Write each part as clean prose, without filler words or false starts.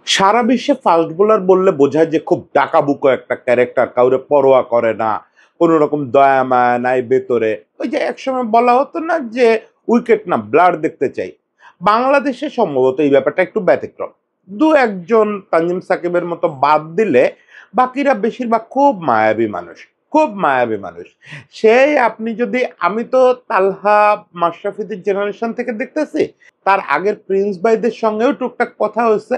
সারা বিশ্বে fast bowler বললে বোঝায় যে খুব ডাকাবুকো একটা ক্যারেক্টার, কাউরে পরোয়া করে না, কোনো রকম দয়া মায়া নাই ভেতরে। ওই যে একসময় বলা হতো না যে উইকেট না ব্লাড দেখতে চাই। বাংলাদেশে সম্ভবত এই ব্যাপারটা একটু ব্যতিক্রম। দু একজন তানজিম সাকিবের মতো বাদ দিলে বাকিরা বেশিরভাগ খুব মায়াবী মানুষ, খুব মায়াবী মানুষ। সেই আপনি যদি, আমি তো তালহা মাশরাফিদের জেনারেশন থেকে দেখতেছি, তার আগের প্রিন্স ভাইদের সঙ্গেও টুকটাক কথা হচ্ছে।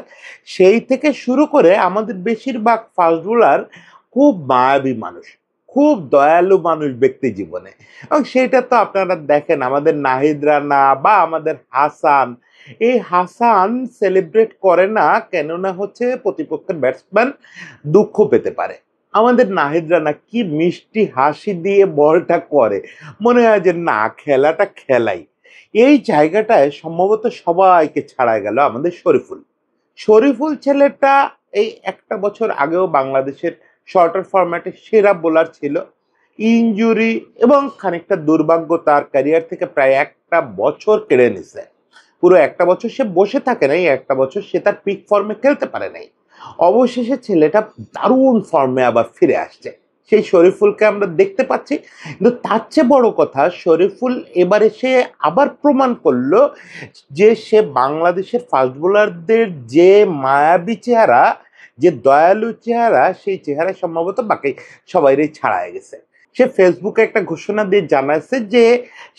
সেই থেকে শুরু করে আমাদের বেশিরভাগ ফাস্ট বোলার খুব মায়াবী মানুষ, খুব দয়ালু মানুষ ব্যক্তি জীবনে। এবং সেটা তো আপনারা দেখেন আমাদের নাহিদ রানা বা আমাদের হাসান। এই হাসান সেলিব্রেট করে না, কেননা হচ্ছে প্রতিপক্ষের ব্যাটসম্যান দুঃখ পেতে পারে। আমাদের নাহিদ রানা কি মিষ্টি হাসি দিয়ে বলটা করে, মনে হয় যে না, খেলাটা খেলাই। এই জায়গাটায় সম্ভবত সবাইকে ছাড়া গেল আমাদের শরীফুল। শরীফুল ছেলেটা এই একটা বছর আগেও বাংলাদেশের শর্টার ফরম্যাটে সেরা বোলার ছিল। ইনজুরি এবং খানিকটা দুর্ভাগ্য তার ক্যারিয়ার থেকে প্রায় একটা বছর কেড়ে নিছে। পুরো একটা বছর সে বসে থাকে নাই, একটা বছর সে তার পিক ফর্মে খেলতে পারে নাই। অবশেষে ছেলেটা দারুণ ফর্মে আবার ফিরে আসছে। সেই শরীফুলকে আমরা দেখতে পাচ্ছি। কিন্তু তার চেয়ে বড় কথা, শরীফুল এবারে সে আবার প্রমাণ করলো যে সে বাংলাদেশের ফাস্ট বোলারদের যে মায়াবী চেহারা, যে দয়ালু চেহারা, সেই চেহারা সম্ভবত বাকি সবাইরই ছাড়াই গেছে। সে ফেসবুকে একটা ঘোষণা দিয়ে জানাচ্ছে যে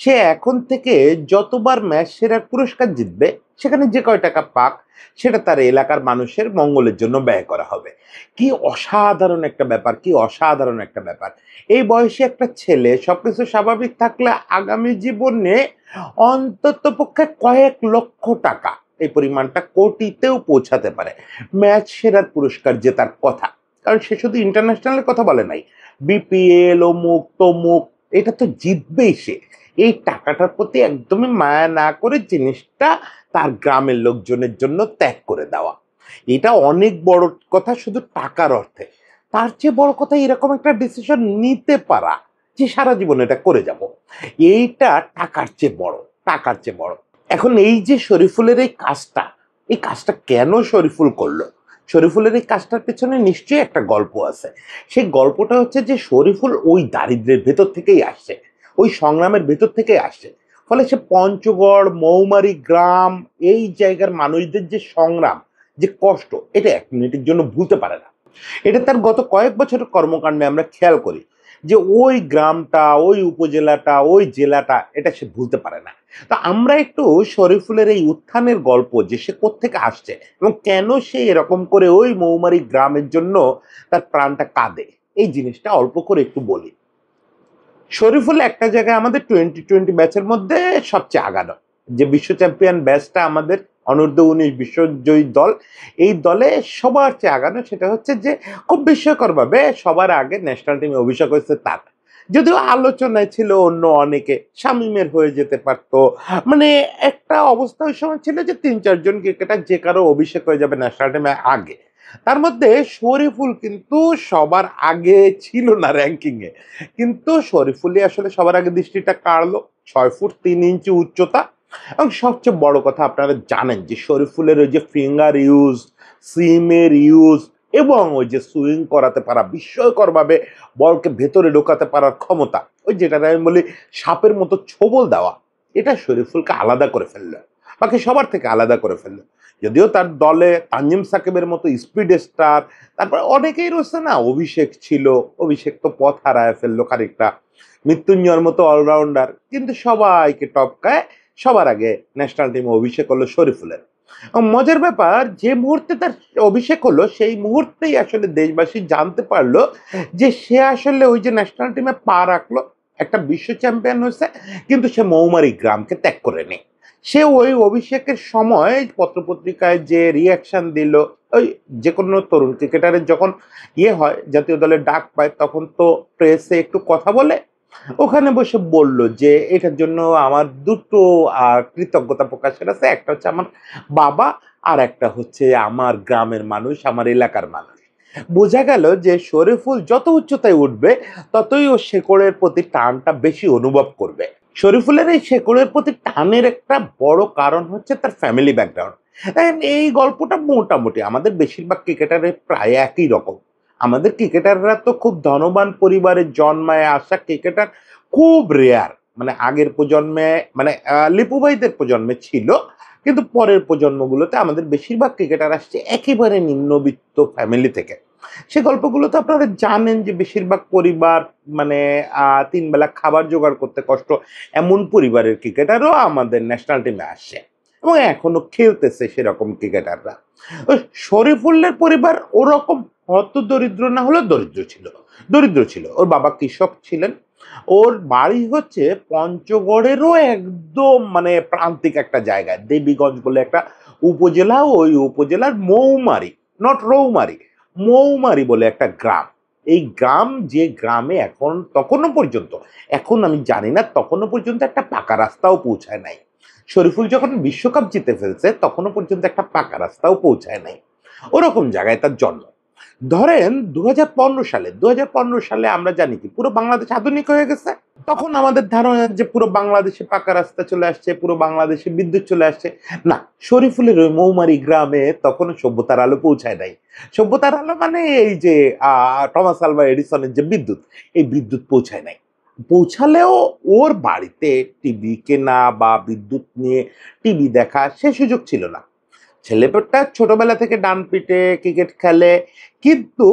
সে এখন থেকে যতবার ম্যাচ সেরার পুরস্কার জিতবে, সেখানে যে কয় টাকা পাক সেটা তার এলাকার মানুষের মঙ্গলের জন্য ব্যয় করা হবে। কি অসাধারণ একটা ব্যাপার, কি অসাধারণ একটা ব্যাপার। এই বয়সে একটা ছেলে সবকিছু স্বাভাবিক থাকলে আগামী জীবনে অন্তত পক্ষে কয়েক লক্ষ টাকা, এই পরিমাণটা কোটিতেও পৌঁছাতে পারে। ম্যাচ সেরার পুরস্কার জেতার কথা, কারণ সে শুধু ইন্টারন্যাশনালের কথা বলে নাই, বিপিএল অমুক তমুক, এটা তো জিতবেই সে। এই টাকাটার প্রতি একদমই মায়া না করে জিনিসটা তার গ্রামের লোকজনের জন্য ত্যাগ করে দেওয়া, এটা অনেক বড় কথা শুধু টাকার অর্থে। তার চেয়ে বড় কথা এরকম একটা ডিসিশন নিতে পারা যে সারা জীবন এটা করে যাব, এইটা টাকার চেয়ে বড়, টাকার চেয়ে বড়। এখন এই যে শরীফুলের এই কাজটা কেন শরীফুল করলো, শরীফুলের এই কাজটার পেছনে নিশ্চয়ই একটা গল্প আছে। সেই গল্পটা হচ্ছে যে শরীফুল ওই দারিদ্র্যের ভেতর থেকেই আসছে, ওই সংগ্রামের ভেতর থেকেই আসছে। ফলে সে পঞ্চগড়, মৌমারি গ্রাম, এই জায়গার মানুষদের যে সংগ্রাম, যে কষ্ট, এটা এক মিনিটের জন্য ভুলতে পারে না। এটা তার গত কয়েক বছরের কর্মকাণ্ডে আমরা খেয়াল করি যে ওই গ্রামটা, ওই উপজেলাটা, ওই জেলাটা, এটা সে ভুলতে পারে না। তো আমরা একটু শরীফুলের এই উত্থানের গল্প, যে সে কোত্থেকে আসছে এবং কেন সে এরকম করে ওই মৌমারি গ্রামের জন্য তার প্রাণটা কাঁদে, এই জিনিসটা অল্প করে একটু বলি। শরীফুল একটা জায়গায় আমাদের 2020 ব্যাচের মধ্যে সবচেয়ে আগানো, যে বিশ্ব চ্যাম্পিয়ন ব্যাচটা আমাদের অনূর্ধ্ব-19 বিশ্বজয়ী দল, এই দলে সবার চেয়ে আগানো। সেটা হচ্ছে যে খুব বিস্ময়করভাবে সবার আগে ন্যাশনাল টিমে অভিষেক হয়েছে তার। যদিও আলোচনায় ছিল অন্য অনেকে, শামীমের হয়ে যেতে পারতো, মানে একটা অবস্থা ওই সময় ছিল যে 3-4 জন ক্রিকেটার যে কারো অভিষেক হয়ে যাবে ন্যাশনাল টিমে আগে। তার মধ্যে শরীফুল কিন্তু সবার আগে ছিল না র্যাঙ্কিং এ, কিন্তু শরীফুলই আসলে সবার আগে দৃষ্টিটা কাড়লো। 6 ফুট 3 ইঞ্চি উচ্চতা, এবং সবচেয়ে বড় কথা আপনারা জানেন যে শরীফুলের ওই যে ফিঙ্গার ইউজ, সিমের ইউজ, এবং ওই যে সুইং করাতে পারা, বিস্ময়করভাবে বলকে ভেতরে ঢোকাতে পারার ক্ষমতা, ওই যেটা আমি বলি সাপের মতো ছোবল দেওয়া, এটা শরীফুলকে আলাদা করে ফেললো, বাকি সবার থেকে আলাদা করে ফেললো। যদিও তার দলে তানজিম সাকিবের মতো স্পিড স্টার, তারপর অনেকেই রয়েছে না, অভিষেক ছিল, অভিষেক তো পথ হারায় ফেললো খানিকটা, মৃত্যুঞ্জয়ের মতো অলরাউন্ডার, কিন্তু সবাইকে টপকায় সবার আগে ন্যাশনাল টিমে অভিষেক হলো শরীফুলের। মজার ব্যাপার, যে মুহূর্তে তার অভিষেক হলো সেই মুহূর্তেই আসলে দেশবাসী জানতে পারলো যে সে আসলে ওই যে ন্যাশনাল টিমে পা রাখলো, একটা বিশ্ব চ্যাম্পিয়ন হয়েছে, কিন্তু সে মৌমারি গ্রামকে ত্যাগ করে নেই। সে ওই অভিষেকের সময় পত্রপত্রিকায় যে রিয়াকশন দিল, ওই যে কোনো তরুণ ক্রিকেটারের যখন হয়, জাতীয় দলের ডাক পায়, তখন তো প্রেসে একটু কথা বলে, ওখানে বসে বলল যে এটার জন্য আমার দুটো কৃতজ্ঞতা প্রকাশের আছে, একটা হচ্ছে আমার বাবা, আর একটা হচ্ছে আমার গ্রামের মানুষ, আমার এলাকার মানুষ। বোঝা গেল যে শরীফুল যত উচ্চতায় উঠবে ততই ও শেকড়ের প্রতি টানটা বেশি অনুভব করবে। শরীফুলের এই শেকড়ের প্রতি টানের একটা বড় কারণ হচ্ছে তার ফ্যামিলি ব্যাকগ্রাউন্ড। এই গল্পটা মোটামুটি আমাদের বেশিরভাগ ক্রিকেটারের প্রায় একই রকম। আমাদের ক্রিকেটাররা তো খুব ধনবান পরিবারে জন্মায় আসা ক্রিকেটার খুব রেয়ার। মানে আগের প্রজন্মে, মানে লিপু ভাইদের প্রজন্মে ছিল, কিন্তু পরের প্রজন্মগুলোতে আমাদের বেশিরভাগ ক্রিকেটার আসছে একেবারে নিম্নবিত্ত ফ্যামিলি থেকে। সে গল্পগুলো তো আপনারা জানেন যে বেশিরভাগ পরিবার, মানে ৩ বেলা খাবার জোগাড় করতে কষ্ট, এমন পরিবারের ক্রিকেটারও আমাদের ন্যাশনাল টিমে আসছে এবং এখনো খেলতেছে সেরকম ক্রিকেটাররা। ওই শরীফুল্লার পরিবার ওরকম হত দরিদ্র না হলেও দরিদ্র ছিল। ওর বাবা কৃষক ছিলেন। ওর বাড়ি হচ্ছে পঞ্চগড়েরও একদম মানে প্রান্তিক একটা জায়গায়, দেবীগঞ্জ বলে একটা উপজেলা। ওই উপজেলার মৌমারি, নট রৌমারি, মৌমারি বলে একটা গ্রাম। এই গ্রাম, যে গ্রামে তখনও পর্যন্ত, এখন আমি জানি না, তখনও পর্যন্ত একটা পাকা রাস্তাও পৌঁছায় নাই। শরীফুল যখন বিশ্বকাপ জিতে ফেলছে তখনও পর্যন্ত একটা পাকা রাস্তাও পৌঁছায় নাই। ওরকম জায়গায় তার জন্ম। ধরেন 2015 সালে আমরা জানি কি পুরো বাংলাদেশ আধুনিক হয়ে গেছে। তখন আমাদের ধারণা যে পুরো বাংলাদেশে পাকা রাস্তা চলে আসছে, পুরো বাংলাদেশে বিদ্যুৎ চলে আসছে। না, শরীফুলের ওই মৌমারি গ্রামে তখনও সভ্যতার আলো পৌঁছায় নাই। সভ্যতার আলো মানে এই যে টমাস আলভা এডিসনের যে বিদ্যুৎ, এই বিদ্যুৎ পৌঁছায় নাই। পৌঁছালেও ওর বাড়িতে টিভি কেনা বা বিদ্যুৎ নিয়ে টিভি দেখা সে সুযোগ ছিল না। ছেলেটা ছোটবেলা থেকে ডান পিটে ক্রিকেট খেলে, কিন্তু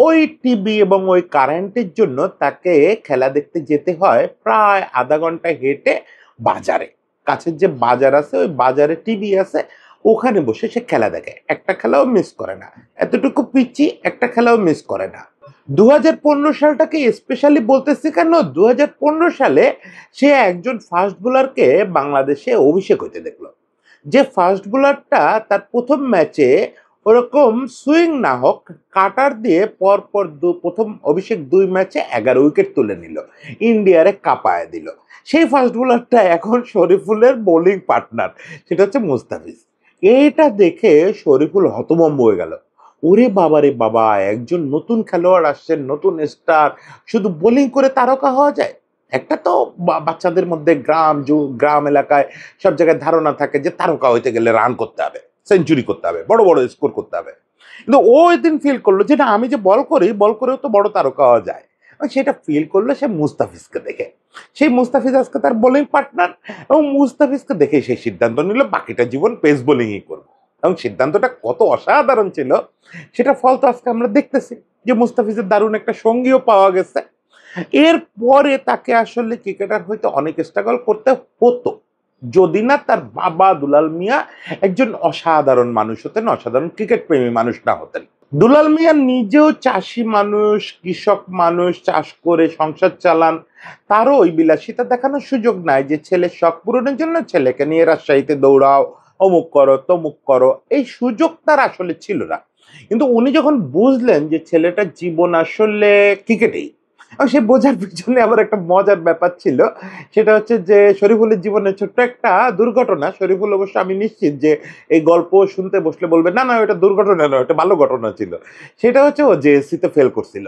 ওই টিভি এবং ওই কারেন্টের জন্য তাকে খেলা দেখতে যেতে হয় প্রায় আধা ঘন্টা হেঁটে বাজারে। কাছের যে বাজার আছে, ওই বাজারে টিভি আছে, ওখানে বসে সে খেলা দেখে। একটা খেলাও মিস করে না। এতটুকু পিচ্ছি, একটা খেলাও মিস করে না। 2015 সালটাকে স্পেশালি বলতেছি কেন, 2015 সালে সে একজন ফাস্ট বোলারকে বাংলাদেশে অভিষেক হইতে দেখলো। যে ফাস্ট বোলারটা তার প্রথম ম্যাচে ওরকম সুইং না হোক, কাটার দিয়ে পরপর প্রথম অভিষেক 2 ম্যাচে 11 উইকেট তুলে নিল, ইন্ডিয়ারে কাঁপায় দিল। সেই ফাস্ট বোলারটা এখন শরীফুলের বোলিং পার্টনার, সেটা হচ্ছে মুস্তাফিজ। এইটা দেখে শরীফুল হতভম্ব হয়ে গেল। ওরে বাবা রে বাবা, একজন নতুন খেলোয়াড় আসছেন, নতুন স্টার, শুধু বোলিং করে তারকা হওয়া যায়? একটা তো বাচ্চাদের মধ্যে গ্রাম এলাকায় সব জায়গায় ধারণা থাকে যে তারকা হইতে গেলে রান করতে হবে, সেঞ্চুরি করতে হবে, বড় বড় স্কোর করতে হবে। কিন্তু ও এদিন ফিল করলো যে না, আমি যে বল করি, বল করেও তো বড় তারকা হওয়া যায়। এবং সেটা ফিল করলো সে মুস্তাফিজকে দেখে। সেই মুস্তাফিজ আজকে তার বোলিং পার্টনার, এবং মুস্তাফিজকে দেখে সেই সিদ্ধান্ত নিল বাকিটা জীবন পেস বোলিংই করবো। এবং সিদ্ধান্তটা কত অসাধারণ ছিল সেটা ফল তো আজকে আমরা দেখতেছি, যে মুস্তাফিজের দারুণ একটা সঙ্গীও পাওয়া গেছে। এরপরে তাকে আসলে ক্রিকেটার হইতে অনেক স্ট্রাগল করতে হতো, যদি না তার বাবা দুলাল মিয়া একজন অসাধারণ মানুষ হতেন, অসাধারণ ক্রিকেট প্রেমী মানুষ না হতেন। দুলাল মিয়া নিজেও চাষি মানুষ, কৃষক মানুষ, চাষ করে সংসার চালান। তারও ওই বিলাসিতা দেখানোর সুযোগ নাই যে ছেলের শখ পূরণের জন্য ছেলেকে নিয়ে রাজশাহীতে দৌড়াও, অমুক করো তমুক করো, এই সুযোগ তার আসলে ছিল না। কিন্তু উনি যখন বুঝলেন যে ছেলেটার জীবন আসলে ক্রিকেটেই, সে বোঝার পিছনে আবার একটা মজার ব্যাপার ছিল। সেটা হচ্ছে যে শরীফুলের জীবনে ছোট্ট একটা দুর্ঘটনা। শরীফুল অবশ্য আমি নিশ্চিত যে এই গল্প শুনতে বসলে বলবে না না ওটা দুর্ঘটনা নয়, ওটা ভালো ঘটনা ছিল। সেটা হচ্ছে ও জেএসসি তে ফেল করছিল।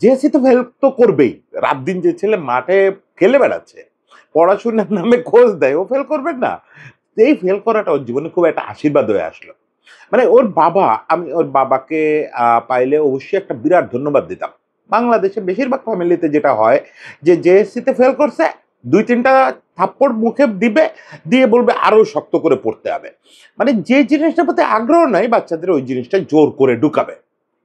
জেএসসি তে ফেল তো করবেই, রাত দিন যে ছেলে মাঠে খেলে বেড়াচ্ছে, পড়াশোনার নামে খোঁজ দেয়, ও ফেল করবেন না? এই ফেল করাটা ওর জীবনে খুব একটা আশীর্বাদ হয়ে আসলো। মানে ওর বাবা, আমি ওর বাবাকে পাইলে অবশ্যই একটা বিরাট ধন্যবাদ দিতাম। বাংলাদেশে বেশিরভাগ ফ্যামিলিতে যেটা হয় যে জেএসসিতে ফেল করছে, 2-3টা থাপ্পড় মুখে দিবে, দিয়ে বলবে আরো শক্ত করে পড়তে হবে। মানে যে জিনিসটার প্রতি আগ্রহ নাই বাচ্চাদের, ওই জিনিসটা জোর করে ঢুকাবে।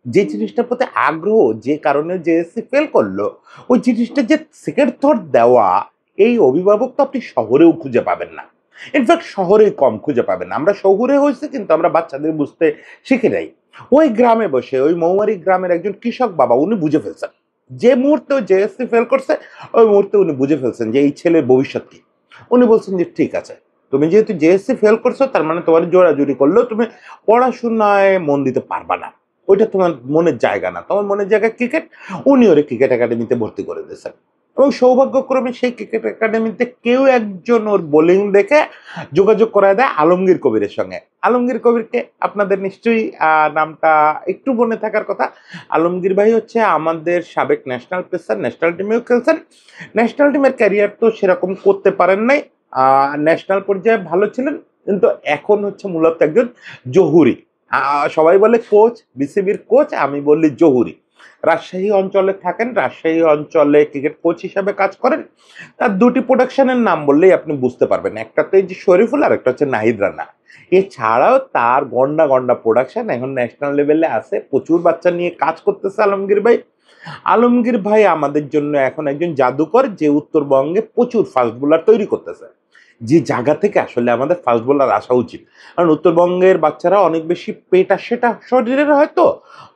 যে জিনিসটার প্রতি আগ্রহ, যে কারণে জেএসসি ফেল করলো, ওই জিনিসটা যে সেকেন্ড থট দেওয়া, এই অভিভাবক তো আপনি শহরেও খুঁজে পাবেন না। ইনফ্যাক্ট শহরে কম খুঁজে পাবেন। আমরা শহুরে হয়েছে কিন্তু আমরা বাচ্চাদের বুঝতে শিখে যাই। ওই গ্রামে বসে, ওই মৌমারি গ্রামের একজন কৃষক বাবা, উনি বুঝে ফেলছেন যে মুহূর্তে জেএসসি ফেল করছে, ওই মুহূর্তে উনি বুঝে ফেলছেন যে এই ছেলের ভবিষ্যৎ কি। উনি বলছেন যে ঠিক আছে, তুমি যেহেতু জেএসসি ফেল করছো, তার মানে তোমার জোরাজুরি করলেও তুমি পড়াশোনায় মন দিতে পারবা না, ওইটা তোমার মনের জায়গা না, তোমার মনের জায়গা ক্রিকেট। উনি ওরে ক্রিকেট একাডেমিতে ভর্তি করে দিয়েছেন, এবং সৌভাগ্যক্রমে সেই ক্রিকেট একাডেমিতে কেউ একজন ওর বোলিং দেখে যোগাযোগ করায় দেয় আলমগীর কবিরের সঙ্গে। আলমগীর কবিরকে আপনাদের নিশ্চয়ই নামটা একটু মনে থাকার কথা। আলমগীর ভাই হচ্ছে আমাদের সাবেক ন্যাশনাল পেসার, ন্যাশনাল টিমেও খেলছেন। ন্যাশনাল টিমের ক্যারিয়ার তো সেরকম করতে পারেন নাই, ন্যাশনাল পর্যায়ে ভালো ছিলেন, কিন্তু এখন হচ্ছে মূলত একজন জহুরি। সবাই বলে কোচ, বিসিবির কোচ, আমি বললি জহুরি। রাজশাহী অঞ্চলে থাকেন, রাজশাহী অঞ্চলে ক্রিকেট কোচ হিসাবে কাজ করেন। তার দুটি প্রোডাকশনের নাম বললেই আপনি বুঝতে পারবেন, একটা তো এই যে শরীফুল আর একটা হচ্ছে নাহিদ রানা। এছাড়াও তার গন্ডা গন্ডা প্রোডাকশন এখন ন্যাশনাল লেভেলে আছে, প্রচুর বাচ্চা নিয়ে কাজ করতেছে আলমগীর ভাই। আলমগীর ভাই আমাদের জন্য এখন একজন জাদুকর, যে উত্তরবঙ্গে প্রচুর ফাস্ট বোলার তৈরি করতেছে, যে জায়গা থেকে আসলে আমাদের ফাস্ট বোলার আসা উচিত। কারণ উত্তরবঙ্গের বাচ্চারা অনেক বেশি পেটা সেটা শরীরের, হয়তো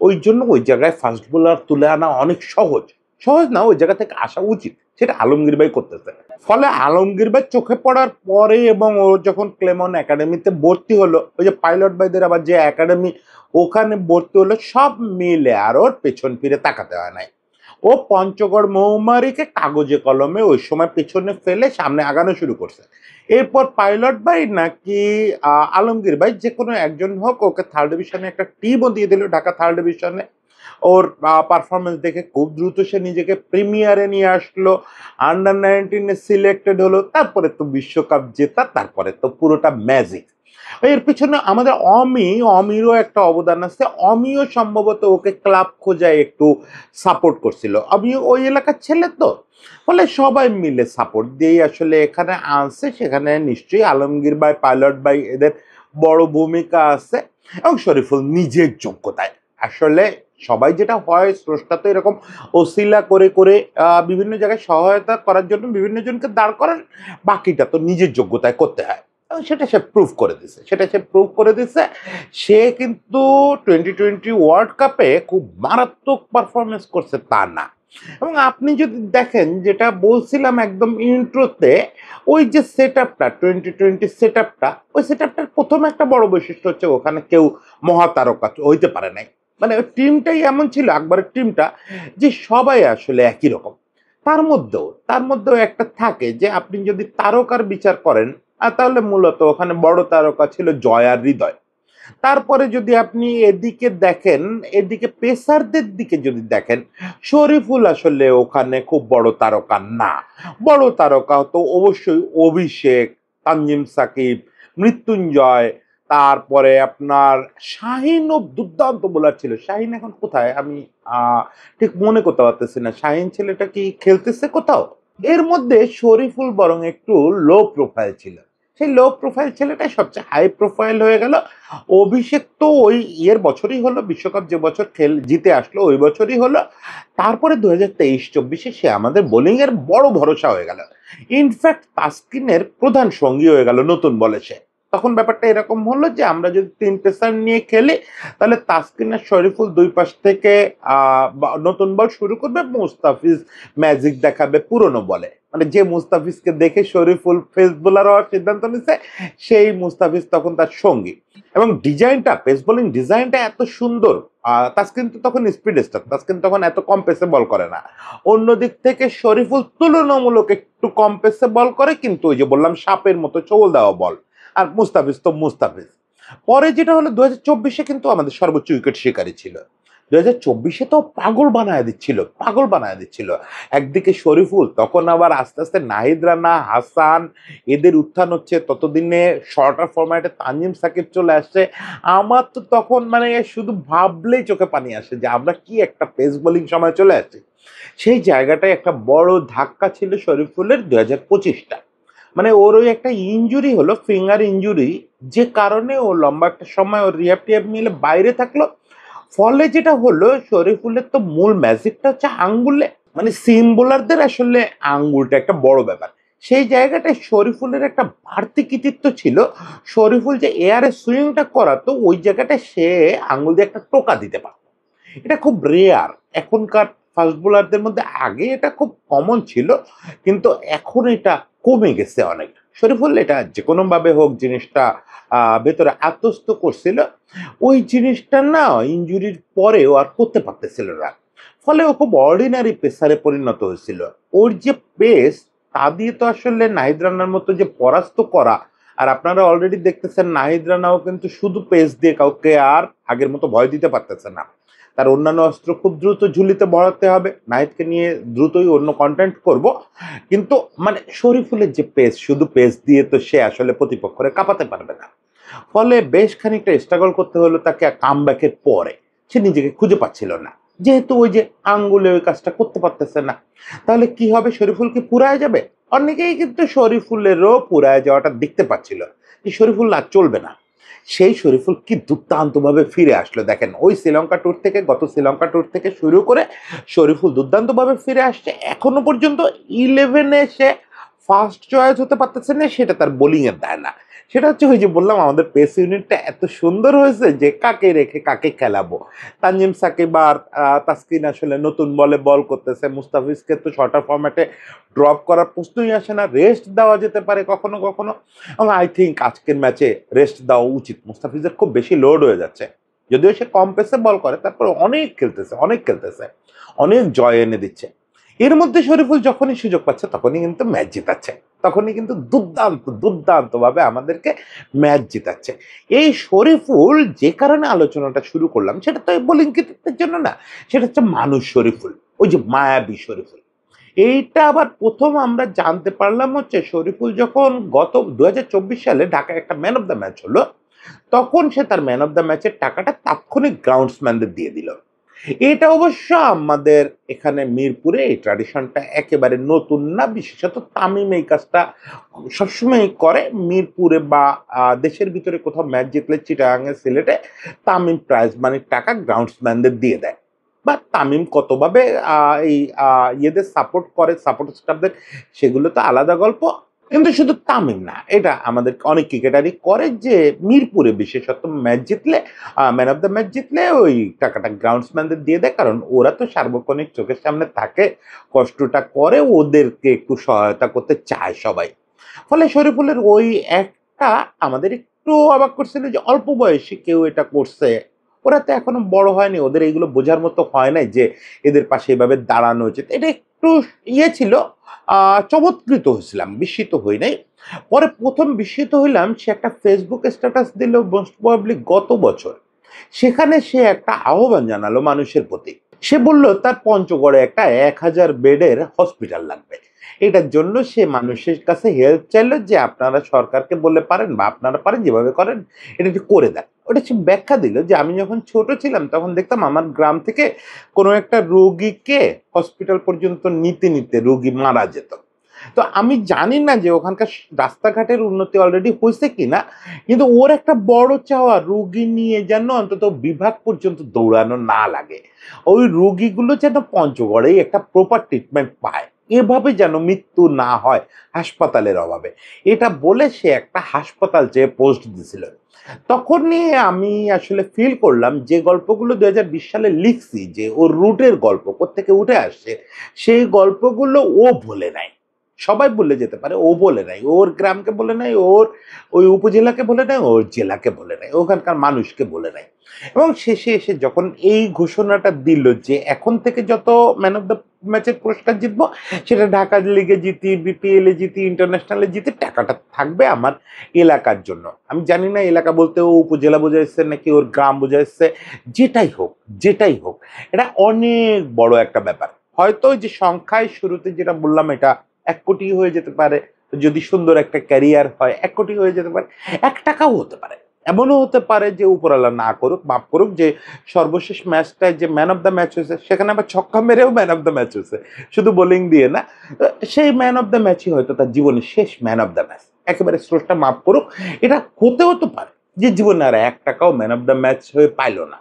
ওই জন্য ওই জায়গায় ফাস্ট বোলার তুলে আনা অনেক সহজ। সহজ না, ওই জায়গা থেকে আসা উচিত, সেটা আলমগীর ভাই করতেছে। ফলে আলমগীর ভাই চোখে পড়ার পরে এবং ও যখন ক্লেমন একাডেমিতে ভর্তি হলো, ওই যে পাইলট ভাইদের আবার যে একাডেমি, ওখানে ভর্তি হলো, সব মিলে আর ওর পেছন ফিরে তাকাতে হয় নাই। ও পঞ্চগড় মৌমারিকে কাগজে কলমে ওই সময় পেছনে ফেলে সামনে আগানো শুরু করছে। এরপর পাইলট ভাই নাকি আলমগীর ভাই, যে কোনো একজন হোক, ওকে থার্ড ডিভিশনে একটা টিমও দিয়ে দিল, ঢাকা থার্ড ডিভিশনে। ওর পারফরমেন্স দেখে খুব দ্রুত সে নিজেকে প্রিমিয়ারে নিয়ে আসলো, আন্ডার 19-এ সিলেক্টেড হলো, তারপরে তো বিশ্বকাপ জেতা, তারপরে তো পুরোটা ম্যাজিক। এর পিছনে আমাদের অমিরও একটা অবদান আছে। অমিও সম্ভবত ওকে ক্লাব খোঁজায় একটু সাপোর্ট করছিল, আমিও ওই এলাকার ছেলে তো। ফলে সবাই মিলে সাপোর্ট দিয়েই আসলে এখানে আনছে। সেখানে নিশ্চয়ই আলমগীর ভাই, পাইলট ভাই, এদের বড় ভূমিকা আছে, এবং শরীফুল নিজের যোগ্যতায়। আসলে সবাই যেটা হয়, স্রষ্টা তো এরকম ওসিলা করে করে বিভিন্ন জায়গায় সহায়তা করার জন্য বিভিন্ন জনকে দাঁড় করান, বাকিটা তো নিজের যোগ্যতায় করতে হয়। এবং সেটা সে প্রুভ করে দিছে, সে কিন্তু 2020 ওয়ার্ল্ড কাপে খুব মারাত্মক পারফরমেন্স করছে তা না। এবং আপনি যদি দেখেন, যেটা বলছিলাম একদম ইন্ট্রোতে, ওই যে সেট আপটা 2020 সেট আপটা, ওই সেট আপটার প্রথম একটা বড় বৈশিষ্ট্য হচ্ছে ওখানে কেউ মহাতারকা হইতে পারে নাই। মানে ওই টিমটাই এমন ছিল, আকবরের টিমটা, যে সবাই আসলে একই রকম। তার মধ্যেও একটা থাকে যে আপনি যদি তারকার বিচার করেন, তাহলে মূলত ওখানে বড় তারকা ছিল জয় আর হৃদয়। তারপরে যদি আপনি এদিকে দেখেন, এদিকে পেসারদের দিকে যদি দেখেন, শরীফুল আসলে ওখানে খুব বড় তারকা না। বড় তারকা তো অবশ্যই অভিষেক, তানজিম সাকিব, মৃত্যুঞ্জয়, তারপরে আপনার শাহিনও দুর্দান্ত বোলার ছিল। শাহিন এখন কোথায় আমি ঠিক মনে করতে পারতেছি না, শাহিন ছেলেটা কি খেলতেছে কোথাও? এর মধ্যে শরীফুল বরং একটু লো প্রোফাইল ছিল, সেই লো প্রোফাইল ছেলেটাই সবচেয়ে হাই প্রোফাইল হয়ে গেল। অভিষেক তো ওই ইয়ের বছরই হলো, বিশ্বকাপ যে বছর জিতে আসলো ওই বছরই হলো। তারপরে 2023-24-এ সে আমাদের বোলিং এর বড় ভরসা হয়ে গেল, ইনফ্যাক্ট তাসকিনের প্রধান সঙ্গী হয়ে গেল নতুন বলে সে। তখন ব্যাপারটা এরকম হলো যে আমরা যদি 3 পেসার নিয়ে খেলি, তাহলে তাসকিন আর শরীফুল দুই পাশ থেকে নতুন বল শুরু করবে, মুস্তাফিজ ম্যাজিক দেখাবে পুরনো বলে। মানে যে মুস্তাফিজকে দেখে শরীফুল পেস বোলার হওয়ার সিদ্ধান্ত নিচ্ছে, সেই মুস্তাফিজ তখন তার সঙ্গী। এবং ডিজাইনটা, পেস বোলিং ডিজাইনটা এত সুন্দর। তাসকিন তো তখন স্পিডেস্টার, তাসকিন তখন এত কম পেসে বল করে না। অন্য দিক থেকে শরীফুল তুলনামূলক একটু কম পেসে বল করে, কিন্তু ওই যে বললাম সাপের মতো চৌল দেওয়া বল। আর মুস্তাফিজ তো মুস্তাফিজ। পরে যেটা হলো 2024-এ কিন্তু আমাদের সর্বোচ্চ উইকেট শিকারী ছিল। 2024-এ তো পাগল বানায় দিচ্ছিল। একদিকে শরীফুল, তখন আবার আস্তে আস্তে নাহিদ রানা, হাসান, এদের উত্থান হচ্ছে। ততদিনে শর্টার ফরম্যাটে তানজিম সাকিব চলে আসছে। আমার তো তখন মানে শুধু ভাবলেই চোখে পানি আসে যে আমরা কি একটা পেস বোলিং সময় চলে আসছি। সেই জায়গাটায় একটা বড় ধাক্কা ছিল শরীফুলের 2025টা। মানে ওর ওই একটা ইনজুরি হলো, ফিঙ্গার ইনজুরি, যে কারণে ও লম্বা একটা সময় ওর রিহ্যাব টিহ্যাব মিলে বাইরে থাকলো। ফলে যেটা হলো, শরীফুলের তো মূল ম্যাজিকটা হচ্ছে আঙ্গুলে। মানে সিম বোলারদের আসলে আঙ্গুলটা একটা বড় ব্যাপার। সেই জায়গাটায় শরীফুলের একটা বাড়তি কৃতিত্ব ছিল। শরীফুল যে এয়ারে সুইংটা করাতো, ওই জায়গাটায় সে আঙ্গুল দিয়ে একটা টোকা দিতে পারত। এটা খুব রেয়ার এখনকার ফাস্ট বোলারদের মধ্যে। আগে এটা খুব কমন ছিল, কিন্তু এখন এটা কমে গেছে অনেক। শরীফুল এটা যে কোনোভাবে হোক জিনিসটা ভেতরে আত্মস্থ করছিল। ওই জিনিসটা না ইনজুরির পরেও আর করতে পারতেছিল না। ফলে ও খুব অর্ডিনারি পেসারে পরিণত হয়েছিল। ওর যে পেস, তা দিয়ে তো আসলে নাহিদ রানার মতো যে পরাস্ত করা আর আপনারা অলরেডি দেখতেছেন নাহিদ রানাও কিন্তু শুধু পেস দিয়ে কাউকে আর আগের মতো ভয় দিতে পারতেছে না। তার অন্যান্য অস্ত্র খুব দ্রুত ঝুলিতে ভরাতে হবে। নাহিদকে নিয়ে দ্রুতই অন্য কন্টেন্ট করব, কিন্তু মানে শরীফুলের যে পেস, শুধু পেস দিয়ে তো সে আসলে প্রতিপক্ষরে কাঁপাতে পারবে না। ফলে বেশ খানিকটা স্ট্রাগল করতে হলো তাকে কামব্যাকের পরে। সে নিজেকে খুঁজে পাচ্ছিল না, যেহেতু ওই যে আঙ্গুলে ওই কাজটা করতে পারতেছে না। তাহলে কি হবে, শরীফুল কি পুরায় যাবে? অনেকেই কিন্তু শরীফুলেরও পুরায় যাওয়াটা দেখতে পাচ্ছিল, যে শরীফুল আর চলবে না। সেই শরীফুল কি দুর্দান্তভাবে ফিরে আসলো দেখেন। ওই শ্রীলঙ্কা ট্যুর থেকে, গত শ্রীলঙ্কা ট্যুর থেকে শুরু করে শরীফুল দুর্দান্তভাবে ফিরে আসছে। এখনো পর্যন্ত 11-এ সে ফার্স্ট চয়েস হতে পারতেছে না, সেটা তার বোলিং এর দায় না। সেটা হচ্ছে ওই যে বললাম, আমাদের পেস ইউনিটটা এত সুন্দর হয়েছে যে কাকে রেখে কাকে খেলাবো। তানজিম সাকিব আর তাসকিন আসলে নতুন বলে বল করতেছে। মুস্তাফিজকে তো শর্টার ফরম্যাটে ড্রপ করার প্রশ্নই আসে না, রেস্ট দেওয়া যেতে পারে কখনো কখনো। এবং আই থিঙ্ক আজকের ম্যাচে রেস্ট দেওয়া উচিত। মুস্তাফিজের খুব বেশি লোড হয়ে যাচ্ছে, যদিও সে কম পেসে বল করে, তারপরে অনেক খেলতেছে, অনেক জয় এনে দিচ্ছে। এর মধ্যে শরীফুল যখনই সুযোগ পাচ্ছে তখনই কিন্তু ম্যাচ জেতাচ্ছে, তখনই কিন্তু দুর্দান্তভাবে আমাদেরকে ম্যাচ জেতাচ্ছে। এই শরীফুল যে কারণে আলোচনাটা শুরু করলাম, সেটা তো বোলিং কৃতিত্বের জন্য না, সেটা হচ্ছে মানুষ শরীফুল, ওই যে মায়াবী শরীফুল। এইটা আবার প্রথম আমরা জানতে পারলাম হচ্ছে শরীফুল যখন গত 2024 সালে ঢাকায় একটা ম্যান অফ দ্য ম্যাচ হলো, তখন সে তার ম্যান অফ দ্য ম্যাচের টাকাটা তাৎক্ষণিক গ্রাউন্ডসম্যানদের দিয়ে দিল। এটা অবশ্য আমাদের এখানে মিরপুরে এই ট্র্যাডিশনটা একেবারে নতুন না, বিশেষত তামিম এই কাজটা সবসময় করে। মিরপুরে বা দেশের ভিতরে কোথাও ম্যাচ জিতলে চিটাগাঙে, সিলেটে তামিম প্রাইজ মানির টাকা গ্রাউন্ডসম্যানদের দিয়ে দেয়। বা তামিম কতভাবে এই ইয়েদের সাপোর্ট করে, সাপোর্ট স্টাফদের, সেগুলো তো আলাদা গল্প। কিন্তু শুধু তামিম না, এটা আমাদের অনেক ক্রিকেটারই করে, যে মিরপুরে বিশেষত ম্যাচ জিতলে, ম্যান অফ দ্য ম্যাচ জিতলে ওই টাকাটা গ্রাউন্ডসম্যানদের দিয়ে দেয়, কারণ ওরা তো সার্বক্ষণিক চোখের সামনে থাকে, কষ্টটা করে, ওদেরকে একটু সহায়তা করতে চায় সবাই। ফলে শরীফুলের ওই একটা আমাদের একটু অবাক করছিল, যে অল্প বয়সী কেউ এটা করছে। ওরা তো এখনো বড় হয়নি, ওদের এইগুলো বোঝার মতো হয় নাই যে এদের পাশে এভাবে দাঁড়ানো উচিত। এটা একটু ইয়ে ছিল, চমৎকৃত হয়েছিলাম, বিস্মিত হই নাই। পরে প্রথম বিস্মিত হইলাম, সে একটা ফেসবুক স্ট্যাটাস দিল মোস্ট প্রবাবলি গত বছর। সেখানে সে একটা আহ্বান জানালো মানুষের প্রতি। সে বলল তার পঞ্চগড়ে একটা 1000 বেডের হসপিটাল লাগবে। এটার জন্য সে মানুষের কাছে হেল্প চাইলো, যে আপনারা সরকারকে বললে পারেন, বা আপনারা পারেন যেভাবে করেন এটা একটু করে দেন। ওটা সে ব্যাখ্যা দিল, যে আমি যখন ছোট ছিলাম তখন দেখতাম আমার গ্রাম থেকে কোনো একটা রোগীকে হসপিটাল পর্যন্ত নিতে নিতে রোগী মারা যেত। তো আমি জানি না যে ওখানকার রাস্তাঘাটের উন্নতি অলরেডি হয়েছে কিনা, কিন্তু ওর একটা বড় চাওয়া, রোগী নিয়ে যেন অন্তত বিভাগ পর্যন্ত দৌড়ানো না লাগে, ওই রোগীগুলো যেন পঞ্চগড়েই একটা প্রপার ট্রিটমেন্ট পায়, এভাবে যেন মৃত্যু না হয় হাসপাতালের অভাবে। এটা বলে সে একটা হাসপাতাল চেয়ে পোস্ট দিছিল। তখনই আমি আসলে ফিল করলাম, যে গল্পগুলো 2020 সালে লিখছি, যে ওর রুটের গল্প কোত্থেকে উঠে আসছে, সেই গল্পগুলো ও বলে নাই। সবাই বলে যেতে পারে, ও বলে নাই। ওর গ্রামকে বলে নাই, ওর ওই উপজেলাকে বলে নাই, ওর জেলাকে বলে নাই, ওখানকার মানুষকে বলে নাই। এবং শেষে এসে যখন এই ঘোষণাটা দিল, যে এখন থেকে যত ম্যান অফ দ্য ম্যাচের পুরস্কার জিতবো, সেটা ঢাকা লিগে জিতি, বিপিএল এ জিতি, ইন্টারন্যাশনালে জিতি, টাকাটা থাকবে আমার এলাকার জন্য। আমি জানি না এলাকা বলতে ও উপজেলা বোঝাইছে নাকি ওর গ্রাম বোঝাইছে, যেটাই হোক, যেটাই হোক, এটা অনেক বড় একটা ব্যাপার। হয়তো ওই যে সংখ্যায় শুরুতে যেটা বললাম, এটা 1 কোটি হয়ে যেতে পারে, যদি সুন্দর একটা ক্যারিয়ার হয় 1 কোটি হয়ে যেতে পারে, 1 টাকাও হতে পারে। এমনও হতে পারে যে উপরওয়ালা না করুক, মাফ করুক, যে সর্বশেষ ম্যাচটায় যে ম্যান অফ দ্য ম্যাচ হয়েছে, সেখানে আবার ছক্কা মেরেও ম্যান অফ দ্য ম্যাচ হয়েছে, শুধু বোলিং দিয়ে না। সেই ম্যান অফ দ্য ম্যাচই হয়তো তার জীবনের শেষ ম্যান অফ দ্য ম্যাচ। একেবারে স্রোতটা মাফ করুক, এটা হতেও তো পারে যে জীবনে আর 1 টাকাও ম্যান অফ দ্য ম্যাচ হয়ে পাইলো না।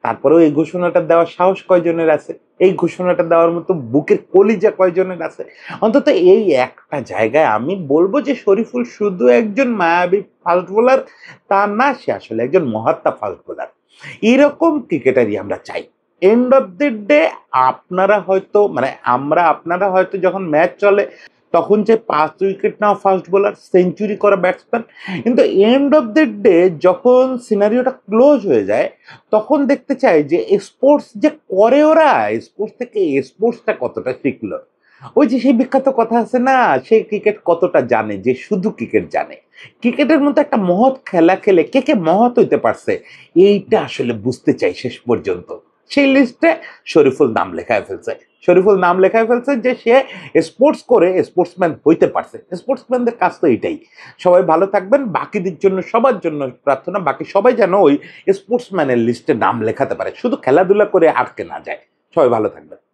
তারপরেও এই ঘোষণাটা দেওয়ার সাহস কয়জনের আছে, এই ঘোষণাটা দেওয়ার মতো বুকের কলিজা কয়জনের আছে? অন্তত এই একটা জায়গায় আমি বলবো যে শরীফুল শুধু একজন মায়াবী ফাস্ট বোলার তা না, সে আসলে একজন মহাত্মা ফাস্ট বোলার। এরকম ক্রিকেটারই আমরা চাই। এন্ড অফ দ্য ডে আপনারা হয়তো, মানে আমরা, আপনারা হয়তো যখন ম্যাচ চলে তখন যে 5 উইকেট নেওয়া ফাস্ট বোলার, সেঞ্চুরি করা ব্যাটসম্যান, কিন্তু এন্ড অফ দ্য ডে যখন সিনারিওটা ক্লোজ হয়ে যায়, তখন দেখতে চাই যে স্পোর্টস যে করে ওরা, স্পোর্টস থেকে স্পোর্টসটা কতটা শিখলো। ওই যে সেই বিখ্যাত কথা আছে না, সে ক্রিকেট কতটা জানে যে শুধু ক্রিকেট জানে। ক্রিকেটের মতো একটা মহৎ খেলা খেলে কে কে মহৎ হইতে পারছে এইটা আসলে বুঝতে চাই শেষ পর্যন্ত। সেই লিস্টে শরীফুল নাম লেখায় ফেলছে। শরীফুল নাম লেখায় ফেলছে যে সে স্পোর্টস করে স্পোর্টসম্যান হইতে পারছে। স্পোর্টসম্যানদের কাজ তো এটাই। সবাই ভালো থাকবেন। বাকিদের জন্য সবার জন্য প্রার্থনা, বাকি সবাই যেন ওই স্পোর্টসম্যানের লিস্টে নাম লেখাতে পারে, শুধু খেলাধুলা করে আটকে না যায়। সবাই ভালো থাকবেন।